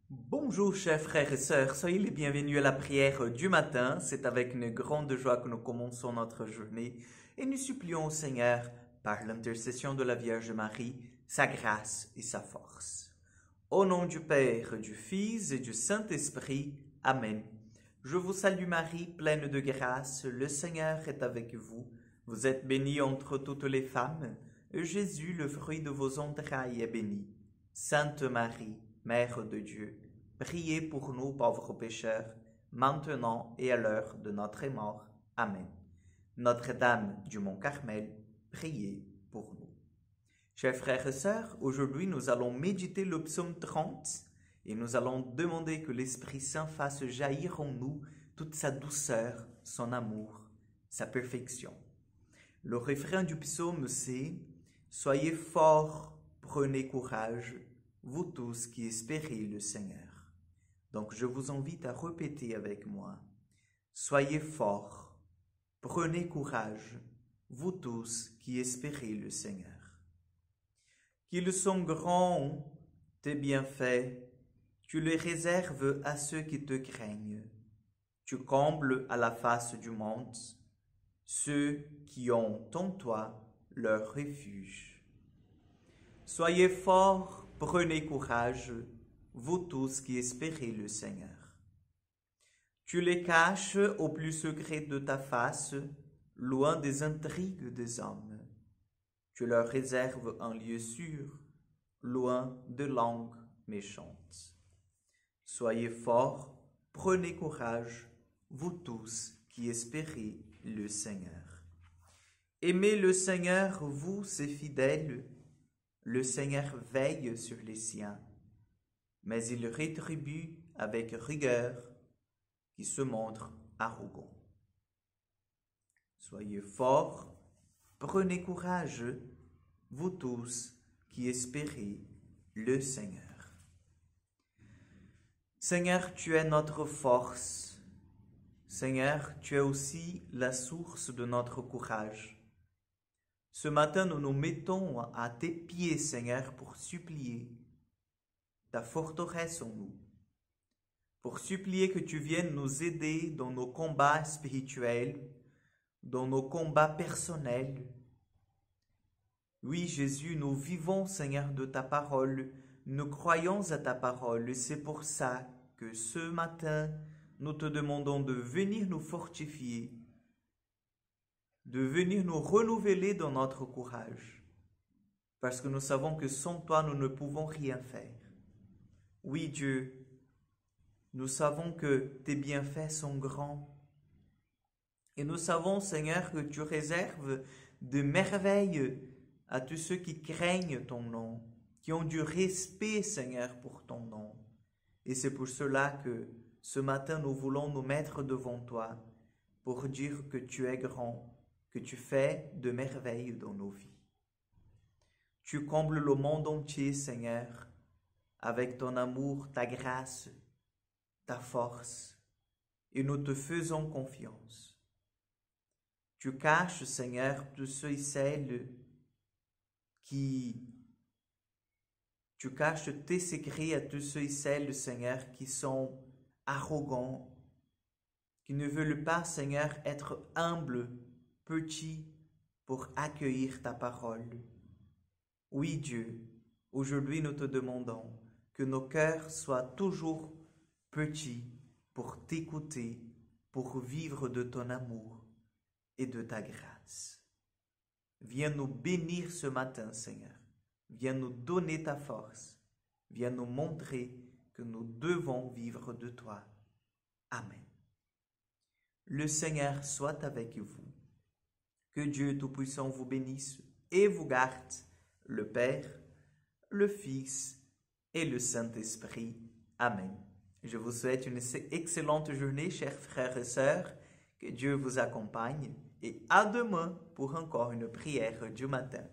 Bonjour chers frères et sœurs, soyez les bienvenus à la prière du matin. C'est avec une grande joie que nous commençons notre journée et nous supplions au Seigneur, par l'intercession de la Vierge Marie, sa grâce et sa force. Au nom du Père, du Fils et du Saint-Esprit. Amen. Je vous salue Marie, pleine de grâce, le Seigneur est avec vous. Vous êtes bénie entre toutes les femmes, et Jésus, le fruit de vos entrailles, est béni. Sainte Marie, Mère de Dieu, priez pour nous pauvres pécheurs, maintenant et à l'heure de notre mort. Amen. Notre-Dame du Mont Carmel, priez pour nous. Chers frères et sœurs, aujourd'hui nous allons méditer le psaume 30 et nous allons demander que l'Esprit Saint fasse jaillir en nous toute sa douceur, son amour, sa perfection. Le refrain du psaume c'est « Soyez forts, prenez courage, vous tous qui espérez le Seigneur. » Donc je vous invite à répéter avec moi « Soyez forts, prenez courage, vous tous qui espérez le Seigneur. » Qu'ils sont grands, tes bienfaits, tu les réserves à ceux qui te craignent. Tu combles à la face du monde ceux qui ont en toi leur refuge. Soyez forts, prenez courage, vous tous qui espérez le Seigneur. Tu les caches au plus secret de ta face, loin des intrigues des hommes. Tu leur réserves un lieu sûr, loin de langues méchantes. Soyez forts, prenez courage, vous tous qui espérez le Seigneur. Aimez le Seigneur, vous, ses fidèles. Le Seigneur veille sur les siens, mais il rétribue avec rigueur qui se montre arrogant. Soyez forts, prenez courage, vous tous qui espérez le Seigneur. Seigneur, tu es notre force. Seigneur, tu es aussi la source de notre courage. Ce matin, nous nous mettons à tes pieds, Seigneur, pour supplier ta forteresse en nous, pour supplier que tu viennes nous aider dans nos combats spirituels, dans nos combats personnels. Oui, Jésus, nous vivons, Seigneur, de ta parole, nous croyons à ta parole, c'est pour ça que ce matin, nous te demandons de venir nous fortifier, de venir nous renouveler dans notre courage, parce que nous savons que sans toi, nous ne pouvons rien faire. Oui, Dieu, nous savons que tes bienfaits sont grands, et nous savons, Seigneur, que tu réserves de merveilles à tous ceux qui craignent ton nom, qui ont du respect, Seigneur, pour ton nom. Et c'est pour cela que ce matin, nous voulons nous mettre devant toi pour dire que tu es grand, que tu fais de merveilles dans nos vies. Tu combles le monde entier, Seigneur, avec ton amour, ta grâce, ta force, et nous te faisons confiance. Tu caches, Seigneur, tous ceux et celles tu caches tes secrets à tous ceux et celles, Seigneur, qui sont arrogants, qui ne veulent pas, Seigneur, être humbles, petits, pour accueillir ta parole. Oui, Dieu, aujourd'hui nous te demandons que nos cœurs soient toujours petits pour t'écouter, pour vivre de ton amour et de ta grâce. Viens nous bénir ce matin, Seigneur. Viens nous donner ta force. Viens nous montrer que nous devons vivre de toi. Amen. Le Seigneur soit avec vous. Que Dieu Tout-Puissant vous bénisse et vous garde, le Père, le Fils et le Saint-Esprit. Amen. Je vous souhaite une excellente journée, chers frères et sœurs. Que Dieu vous accompagne et à demain pour encore une prière du matin.